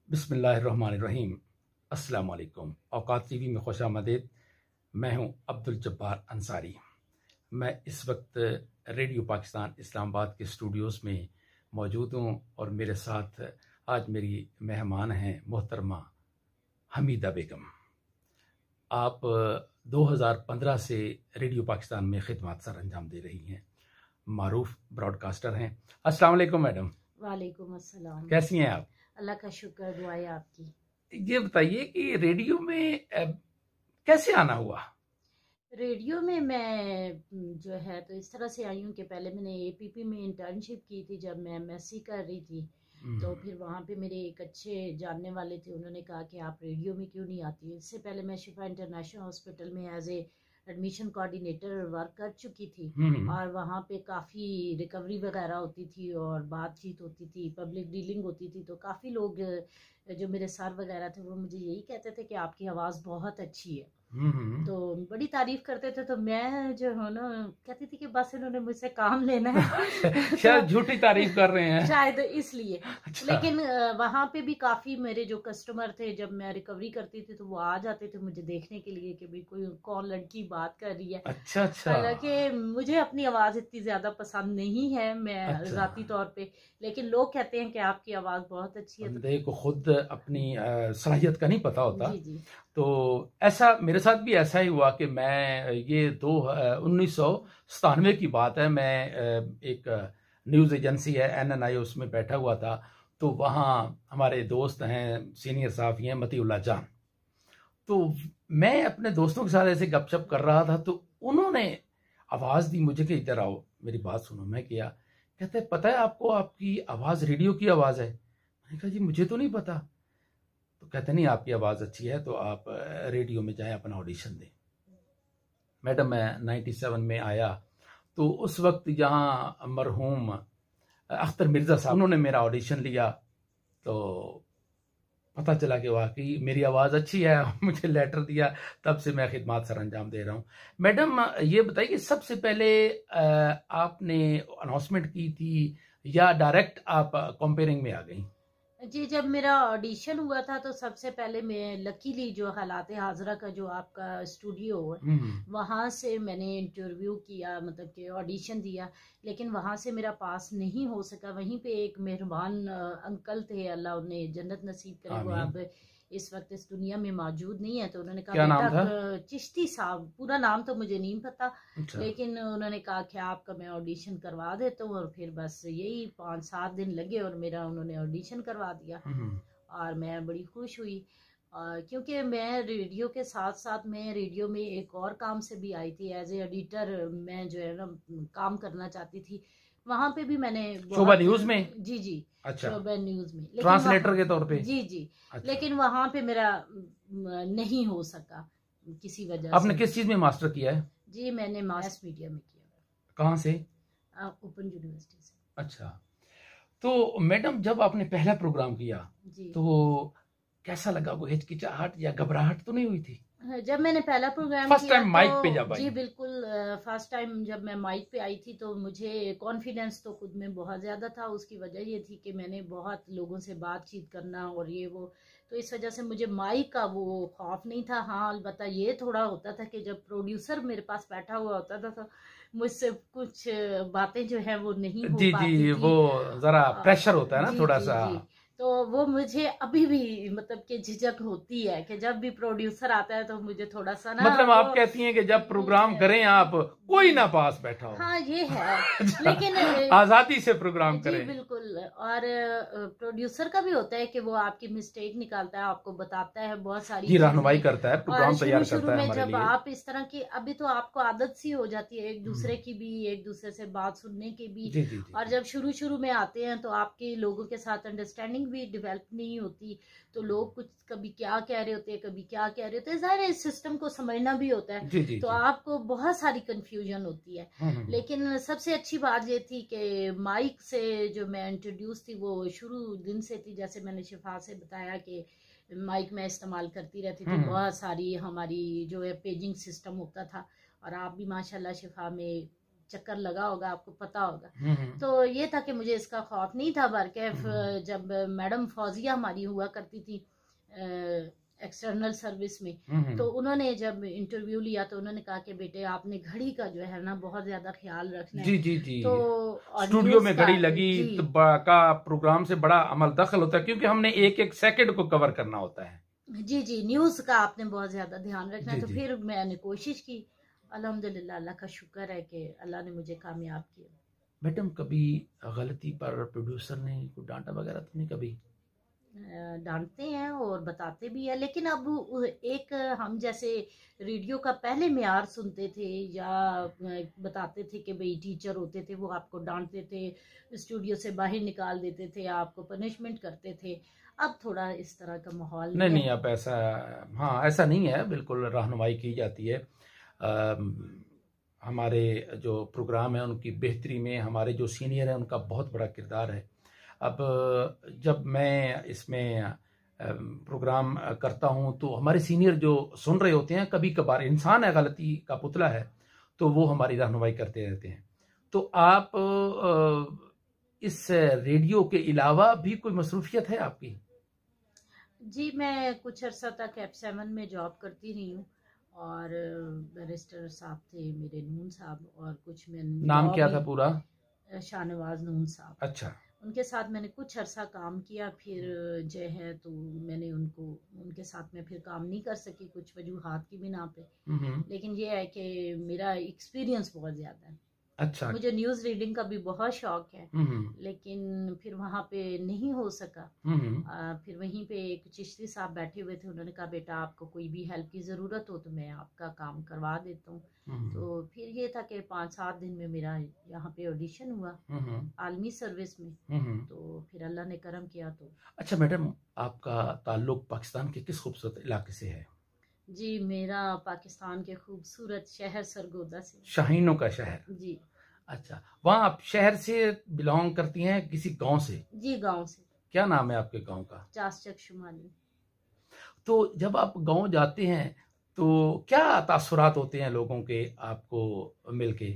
बिस्मिल्लाहिर्रहमानिर्रहीम। अस्सलाम वालेकुम। औकात टीवी में खुश आमदीद। मैं हूं अब्दुल जब्बार अंसारी। मैं इस वक्त रेडियो पाकिस्तान इस्लामाबाद के स्टूडियोज़ में मौजूद हूं और मेरे साथ आज मेरी मेहमान हैं मोहतरमा हमीदा बेगम। आप 2015 से रेडियो पाकिस्तान में खिदमत सर अंजाम दे रही हैं, मारूफ ब्रॉडकास्टर हैं। अस्सलाम वालेकुम मैडम। वालेकुम अस्सलाम। कैसी हैं आप? अल्लाह का शुक्र, दुआएं आपकी। ये बताइए कि रेडियो में कैसे आना हुआ? रेडियो में मैं जो है तो इस तरह से आई हूँ कि पहले मैंने एपीपी में इंटर्नशिप की थी जब मैं एमएससी कर रही थी। तो फिर वहाँ पे मेरे एक अच्छे जानने वाले थे, उन्होंने कहा कि आप रेडियो में क्यों नहीं आती। इससे पहले मैं शिफा इंटरनेशनल हॉस्पिटल में as a admission coordinator work कर चुकी थी और वहाँ पे काफ़ी रिकवरी वगैरह होती थी और बातचीत होती थी, पब्लिक डीलिंग होती थी। तो काफ़ी लोग जो मेरे सर वगैरह थे वो मुझे यही कहते थे कि आपकी आवाज़ बहुत अच्छी है। तो बड़ी तारीफ करते थे। तो मैं जो है ना कहती थी कि बस इन्होंने मुझसे काम लेना है। शायद झूठी तारीफ कर रहे हैं शायद इसलिए। अच्छा। लेकिन वहां पे भी काफी मेरे जो कस्टमर थे, जब मैं रिकवरी करती थी तो वो आ जाते थे मुझे देखने के लिए कि भाई कोई कौन लड़की बात कर रही है। अच्छा अच्छा। हालांकि मुझे अपनी आवाज इतनी ज्यादा पसंद नहीं है, मैं अच्छा। जाती तौर पे, लेकिन लोग कहते हैं कि आपकी आवाज बहुत अच्छी है। बंदे को खुद अपनी सलाहियत का नहीं पता होता। जी जी। तो ऐसा मेरे साथ भी ऐसा ही हुआ कि मैं ये 1997 की बात है। मैं एक न्यूज़ एजेंसी है NNI, उसमें बैठा हुआ था। तो वहाँ हमारे दोस्त हैं, सीनियर साहब हैं मतीउल्लाह जान। तो मैं अपने दोस्तों के साथ ऐसे गपशप कर रहा था तो उन्होंने आवाज़ दी मुझे कि इधर आओ, मेरी बात सुनो। मैं किया, कहते पता है आपको आपकी आवाज़ रेडियो की आवाज़ है? मैंने कहा जी मुझे तो नहीं पता। तो कहते नहीं, आपकी आवाज़ अच्छी है तो आप रेडियो में जाएं, अपना ऑडिशन दें। मैडम मैं 97 में आया तो उस वक्त यहाँ मरहूम अख्तर मिर्ज़ा साहब, उन्होंने मेरा ऑडिशन लिया। तो पता चला कि वाकई मेरी आवाज़ अच्छी है। मुझे लेटर दिया, तब से मैं खिदमत सर अंजाम दे रहा हूँ। मैडम ये बताइए कि सबसे पहले आपने अनाउंसमेंट की थी या डायरेक्ट आप कंपेयरिंग में आ गई? जी, जब मेरा ऑडिशन हुआ था तो सबसे पहले मैं लकीली जो हालाते हाजरा का जो आपका स्टूडियो है वहाँ से मैंने इंटरव्यू किया, मतलब कि ऑडिशन दिया, लेकिन वहाँ से मेरा पास नहीं हो सका। वहीं पे एक मेहरबान अंकल थे, अल्लाह उन्हें जन्नत नसीब करे, वो अब इस वक्त इस दुनिया में मौजूद नहीं है। तो उन्होंने कहा बेटा, चिश्ती साहब, पूरा नाम तो मुझे नहीं पता। अच्छा। लेकिन उन्होंने कहा कि आपका मैं ऑडिशन करवा देता हूँ। और फिर बस यही 5-7 दिन लगे और मेरा उन्होंने ऑडिशन करवा दिया और मैं बड़ी खुश हुई। क्योंकि मैं रेडियो के साथ साथ मैं रेडियो में एक और काम से भी आई थी, एज ए एडिटर मैं जो है ना काम करना चाहती थी। वहां पे भी मैंने शोभा न्यूज में। जी जी। अच्छा। शोभा न्यूज में ट्रांसलेटर के तौर पे। जी जी। अच्छा। लेकिन वहां पे मेरा नहीं हो सका किसी वजह से। आपने किस चीज में मास्टर किया है? जी मैंने मास मीडिया में किया। कहाँ से? ओपन यूनिवर्सिटी से। अच्छा। तो मैडम जब आपने पहला प्रोग्राम किया तो कैसा लगा? वो हिचकिचाहट या घबराहट तो नहीं हुई थी जब मैंने पहला प्रोग्राम फर्स्ट टाइम माइक पे जब आई? जी बिल्कुल। फर्स्ट टाइम जब मैं माइक पे आई थी तो मुझे कॉन्फिडेंस तो खुद में बहुत ज़्यादा था। उसकी वजह ये थी कि मैंने बहुत लोगों से बातचीत करना और ये वो, तो इस वजह से मुझे माइक का वो खौफ नहीं था। हाँ अलबत्ता ये थोड़ा होता था कि जब प्रोड्यूसर मेरे पास बैठा हुआ होता था तो मुझसे कुछ बातें जो है वो नहीं हो पाती थी। वो जरा प्रेशर होता है ना थोड़ा सा। तो वो मुझे अभी भी मतलब कि झिझक होती है कि जब भी प्रोड्यूसर आता है तो मुझे थोड़ा सा ना, मतलब आप कहती हैं कि जब प्रोग्राम करें आप कोई ना पास बैठा हो। हाँ ये है। लेकिन आजादी से प्रोग्राम करें। जी बिल्कुल। और प्रोड्यूसर का भी होता है कि वो आपकी मिस्टेक निकालता है, आपको बताता है बहुत सारी जी, रहनुमाई करता है, प्रोग्राम तैयार करता है हमारे लिए। जब आप इस तरह की, अभी तो आपको आदत सी हो जाती है एक दूसरे की भी, एक दूसरे से बात सुनने की भी। जी, जी, जी, और जब शुरू में आते हैं तो आपके लोगों के साथ अंडरस्टैंडिंग भी डेवलप नहीं होती। तो लोग कुछ कभी क्या कह रहे होते हैं, कभी क्या कह रहे होते हैं, ज़ाहिर है इस सिस्टम को समझना भी होता है। जी, जी, तो आपको बहुत सारी कंफ्यूजन होती है। लेकिन सबसे अच्छी बात ये थी कि माइक से जो मैं इंट्रोड्यूस थी वो शुरू दिन से थी। जैसे मैंने शिफा से बताया कि माइक में इस्तेमाल करती रहती थी, बहुत सारी हमारी जो है पेजिंग सिस्टम होता था। और आप भी माशाल्लाह शिफा में चक्कर लगा होगा, आपको पता होगा। तो ये था कि मुझे इसका खौफ नहीं था, बल्कि जब मैडम फौजिया हमारी हुआ करती थी एक्सटर्नल सर्विस में, तो उन्होंने जब इंटरव्यू लिया तो उन्होंने कहा कि बेटे आपने घड़ी का जो है ना बहुत ज्यादा ख्याल रखना है। जी जी जी। तो स्टूडियो में घड़ी लगी तो का प्रोग्राम से बड़ा अमल दखल होता है, क्योंकि हमने एक एक सेकंड को कवर करना होता है। जी जी, न्यूज का आपने बहुत ज्यादा ध्यान रखना है। तो फिर मैंने कोशिश की, अल्हम्दुलिल्लाह, अल्लाह का शुक्र है कि अल्लाह ने मुझे कामयाब किया। मैडम कभी गलती पर प्रोड्यूसर ने कोई डांटा वगैरह तो नहीं कभी? डांटते हैं और बताते भी है, लेकिन अब एक हम जैसे रेडियो का पहले म्यार सुनते थे या बताते थे कि भाई टीचर होते थे वो आपको डांटते थे, स्टूडियो से बाहर निकाल देते थे, आपको पनिशमेंट करते थे। अब थोड़ा इस तरह का माहौल नहीं, अब ऐसा, हाँ ऐसा नहीं है, बिल्कुल रहनुमाई की जाती है। हमारे जो प्रोग्राम है उनकी बेहतरी में हमारे जो सीनियर हैं उनका बहुत बड़ा किरदार है। अब जब मैं इसमें प्रोग्राम करता हूं तो हमारे सीनियर जो सुन रहे होते हैं, कभी कभार इंसान है, गलती का पुतला है, तो वो हमारी रहनुमाई करते रहते हैं। तो आप इस रेडियो के अलावा भी कोई मसरूफियत है आपकी? जी, मैं कुछ अर्सा तक F7 में जॉब करती रही हूँ, और बैरिस्टर साहब थे मेरे, नून साहब, और कुछ मैं नाम क्या था पूरा? शाहनवाज नून साहब। अच्छा। उनके साथ मैंने कुछ अरसा काम किया, फिर जो है तो मैंने उनके साथ में फिर काम नहीं कर सकी, कुछ वजूहात की बिना पे। लेकिन ये है कि मेरा एक्सपीरियंस बहुत ज्यादा है। अच्छा। मुझे न्यूज रीडिंग का भी बहुत शौक है, लेकिन फिर वहाँ पे नहीं हो सका। फिर वहीं पे एक चिश्ती साहब बैठे हुए थे, उन्होंने कहा बेटा आपको कोई भी हेल्प की जरूरत हो तो मैं आपका काम करवा देता हूँ। तो फिर ये था कि 5-7 दिन में मेरा यहाँ पे ऑडिशन हुआ आलमी सर्विस में, तो फिर अल्लाह ने करम किया। तो अच्छा मैडम, आपका ताल्लुक पाकिस्तान के किस खूबसूरत इलाके से है? जी, मेरा पाकिस्तान के खूबसूरत शहर सरगोदा से। शाहीनों का शहर? जी। अच्छा, वहाँ आप शहर से बिलोंग करती हैं किसी गांव से? जी, गांव से। क्या नाम है आपके गांव का? चासचक शुमाली। तो जब आप गांव जाते हैं तो क्या तासुरात होते हैं लोगों के आपको मिलके?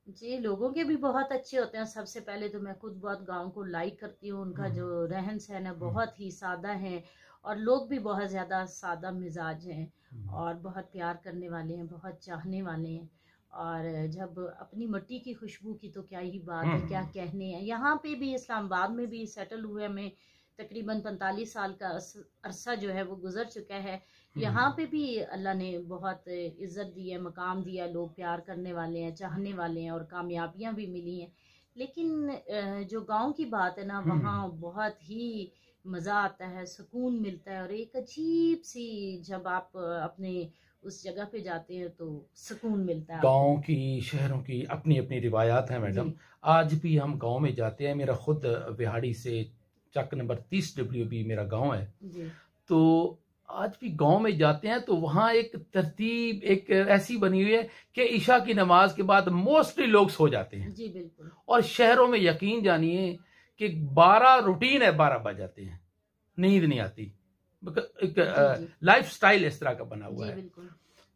जी, लोगों के भी बहुत अच्छे होते हैं। सबसे पहले तो मैं खुद बहुत गांव को लाइक करती हूँ, उनका जो रहन सहन है बहुत ही सादा है, और लोग भी बहुत ज़्यादा सादा मिजाज हैं और बहुत प्यार करने वाले हैं, बहुत चाहने वाले हैं। और जब अपनी मिट्टी की खुशबू की तो क्या ही बात है, क्या कहने हैं। यहाँ पे भी इस्लामाबाद में भी सेटल हुए हमें तकरीबन 45 साल का अरसा जो है वो गुजर चुका है। यहाँ पे भी अल्लाह ने बहुत इज्जत दी है, मकाम दिया, लोग प्यार करने वाले हैं, चाहने वाले हैं, और कामयाबियाँ भी मिली हैं। लेकिन जो गांव की बात है ना, वहाँ बहुत ही मज़ा आता है, सुकून मिलता है, और एक अजीब सी जब आप अपने उस जगह पे जाते हैं तो सुकून मिलता है। गांव की, शहरों की अपनी अपनी रिवायात हैं मैडम। आज भी हम गांव में जाते हैं, मेरा खुद बिहाड़ी से चक नंबर 30 WB मेरा गांव है जी। तो आज भी गांव में जाते हैं तो वहां एक तरतीब एक ऐसी बनी हुई है कि ईशा की नमाज के बाद मोस्टली लोग सो जाते हैं। जी बिल्कुल। और शहरों में यकीन जानिए कि 12 रूटीन है, 12 बज जाते हैं, नींद नहीं आती। एक लाइफ स्टाइल इस तरह का बना हुआ है।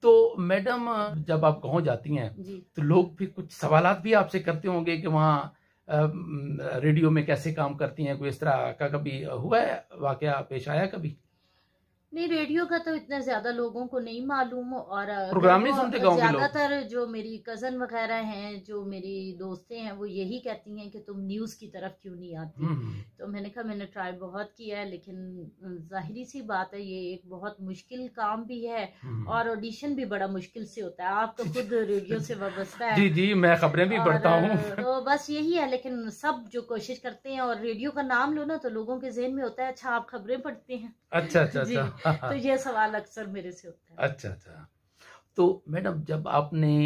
तो मैडम जब आप गांव जाती हैं तो लोग भी कुछ सवालात भी आपसे करते होंगे कि वहाँ रेडियो में कैसे काम करती हैं, कोई इस तरह का कभी हुआ है, वाकया पेश आया कभी? नहीं, रेडियो का तो इतना ज्यादा लोगों को नहीं मालूम, और प्रोग्राम नहीं सुनते गांव के लोग। ज्यादातर जो मेरी कजन वगैरह हैं, जो मेरी दोस्तें हैं, वो यही कहती हैं कि तुम न्यूज की तरफ क्यों नहीं आती। तो मैंने कहा मैंने ट्राई बहुत किया है, लेकिन जाहिरी सी बात है ये एक बहुत मुश्किल काम भी है, और ऑडिशन भी बड़ा मुश्किल से होता है। आप तो खुद रेडियो से वाबस्ता है। जी जी, मैं खबरें भी पढ़ता हूँ। तो बस यही है, लेकिन सब जो कोशिश करते हैं, और रेडियो का नाम लो ना तो लोगों के जहन में होता है अच्छा आप खबरें पढ़ते हैं। अच्छा अच्छा अच्छा। तो ये सवाल अक्सर मेरे से होता है। अच्छा अच्छा। तो मैडम जब आपने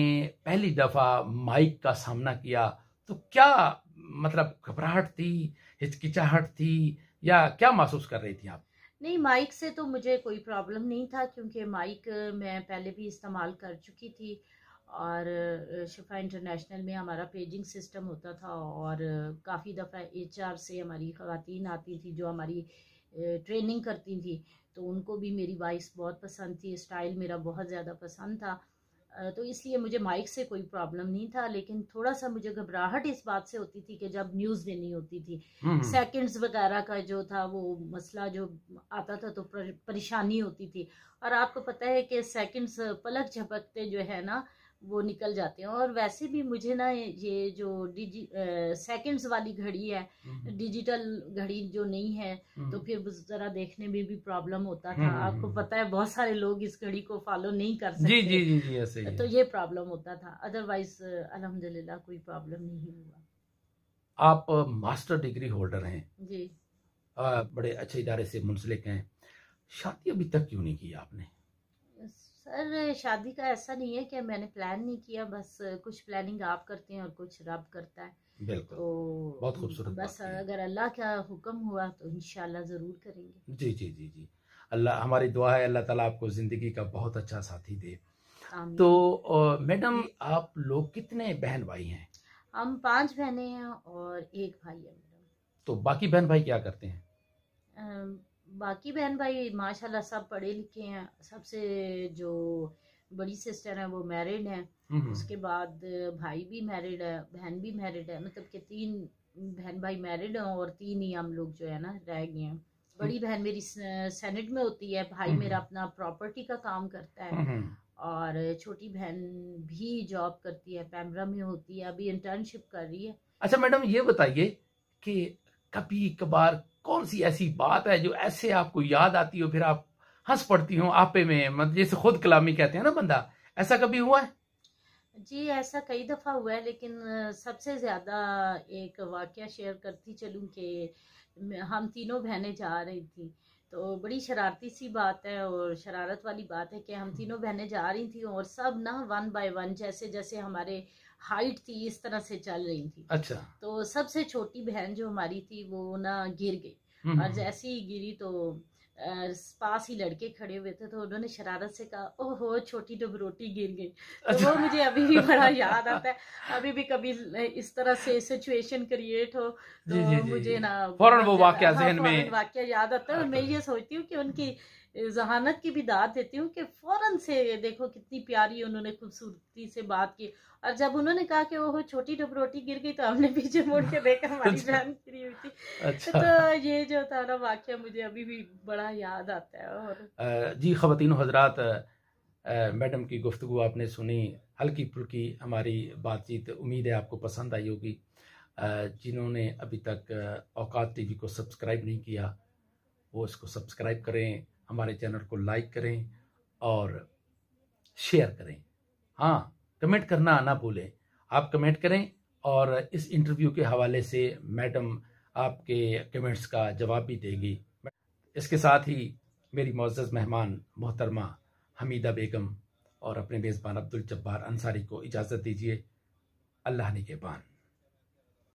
पहली दफा माइक का सामना किया तो क्या मतलब घबराहट थी, हिचकिचाहट थी, या क्या महसूस कर रही थी आप? नहीं, माइक से तो मुझे कोई प्रॉब्लम नहीं था, क्योंकि माइक मैं पहले भी इस्तेमाल कर चुकी थी, और शिफा इंटरनेशनल में हमारा पेजिंग सिस्टम होता था, और काफ़ी दफ़ा HR से हमारी ख़वातीन आती थी जो हमारी ट्रेनिंग करती थी, तो उनको भी मेरी वॉइस बहुत पसंद थी, स्टाइल मेरा बहुत ज़्यादा पसंद था। तो इसलिए मुझे माइक से कोई प्रॉब्लम नहीं था, लेकिन थोड़ा सा मुझे घबराहट इस बात से होती थी कि जब न्यूज़ देनी होती थी, सेकंड्स वगैरह का जो था वो मसला जो आता था तो परेशानी होती थी। और आपको पता है कि सेकंड्स पलक झपकते जो है ना वो निकल जाते हैं। और वैसे भी मुझे ना ये जो सेकंड्स वाली घड़ी है, डिजिटल घड़ी जो नहीं है, तो फिर जरा देखने में भी प्रॉब्लम होता था। आपको पता है बहुत सारे लोग इस घड़ी को फॉलो नहीं कर सकते। जी जी जी जी, ऐसे ही तो ये प्रॉब्लम होता था। अदरवाइज अल्हम्दुलिल्लाह कोई प्रॉब्लम नहीं हुआ। आप मास्टर डिग्री होल्डर हैं जी। बड़े अच्छे इदारे से मुंसलिक हैं, शादी अभी तक क्यों नहीं की आपने? सर शादी का ऐसा नहीं है कि मैंने प्लान नहीं किया, बस कुछ प्लानिंग आप करते हैं और कुछ रब करता है। बिल्कुल, तो बहुत खूबसूरत बस बात है। अगर अल्लाह का हुक्म हुआ तो इंशाल्लाह जरूर करेंगे। जी जी जी जी, अल्लाह, हमारी दुआ है अल्लाह ताला आपको जिंदगी का बहुत अच्छा साथी दे। आमीन। तो मैडम आप लोग कितने बहन भाई हैं? हम 5 बहनें हैं और 1 भाई है मेरा। तो बाकी बहन भाई क्या करते हैं? बाकी बहन भाई माशाल्लाह सब पढ़े लिखे हैं। सबसे जो बड़ी सिस्टर है वो मैरिड है, उसके बाद भाई भी मैरिड है, बहन भी मैरिड है। मतलब कि 3 बहन भाई मैरिड हैं और 3 ही हम लोग जो है ना रह गए हैं। बड़ी बहन मेरी सेनेट में होती है, भाई मेरा अपना प्रॉपर्टी का काम करता है, और छोटी बहन भी जॉब करती है, पैमरा में होती है, अभी इंटर्नशिप कर रही है। अच्छा मैडम, ये बताइए कि कभी कभार कौन सी ऐसी बात है जो ऐसे आपको याद आती हो, फिर आप हंस पड़ती हो आपे में, मतलब जैसे खुद कलामी कहते हैं ना बंदा, ऐसा कभी हुआ है? जी ऐसा कई दफ़ा हुआ है, लेकिन सबसे ज़्यादा एक वाकया शेयर करती चलूँ कि हम तीनों बहनें जा रही थी। तो बड़ी शरारती सी बात है और शरारत वाली बात है कि हम तीनों बहनें जा रही थी और सब ना 1 बाय 1 जैसे जैसे हमारे हाइट थी इस तरह से चल रही थी। अच्छा। तो सबसे छोटी बहन जो हमारी थी वो ना गिर गई, और जैसे ही गिरी तो पास ही लड़के खड़े हुए थे, तो उन्होंने शरारत से कहा, ओहो छोटी डबरोटी गिर गई। तो वो मुझे अभी भी बड़ा याद आता है। अभी भी कभी इस तरह से सिचुएशन क्रिएट हो तो जी, मुझे ना फौरन वो वाकया ज़हन में फौरन वाकया याद आता है। और मैं ये सोचती हूँ कि उनकी जहानत की भी दाद देती हूँ कि फौरन से देखो कितनी प्यारी उन्होंने खूबसूरती से बात की। और जब उन्होंने कहा कि वो छोटी डबरोटी गिर गई तो हमने पीछे मुड़ के देखा, हमारी बहन गिरी हुई थी। अच्छा। तो ये जो था ना वाकया मुझे अभी भी बड़ा याद आता है। और जी ख़वातीन हज़रात, मैडम की गुफ्तगू आपने सुनी, हल्की फुल्की हमारी बातचीत, उम्मीद है आपको पसंद आई होगी। जिन्होंने अभी तक औकात टीवी को सब्सक्राइब नहीं किया वो इसको सब्सक्राइब करें, हमारे चैनल को लाइक करें और शेयर करें। हाँ, कमेंट करना ना भूलें। आप कमेंट करें और इस इंटरव्यू के हवाले से मैडम आपके कमेंट्स का जवाब भी देगी। इसके साथ ही मेरी मुअज़्ज़ज़ मेहमान मोहतरमा हमीदा बेगम और अपने मेज़बान अब्दुल जब्बार अंसारी को इजाज़त दीजिए। अल्लाह निगहबान।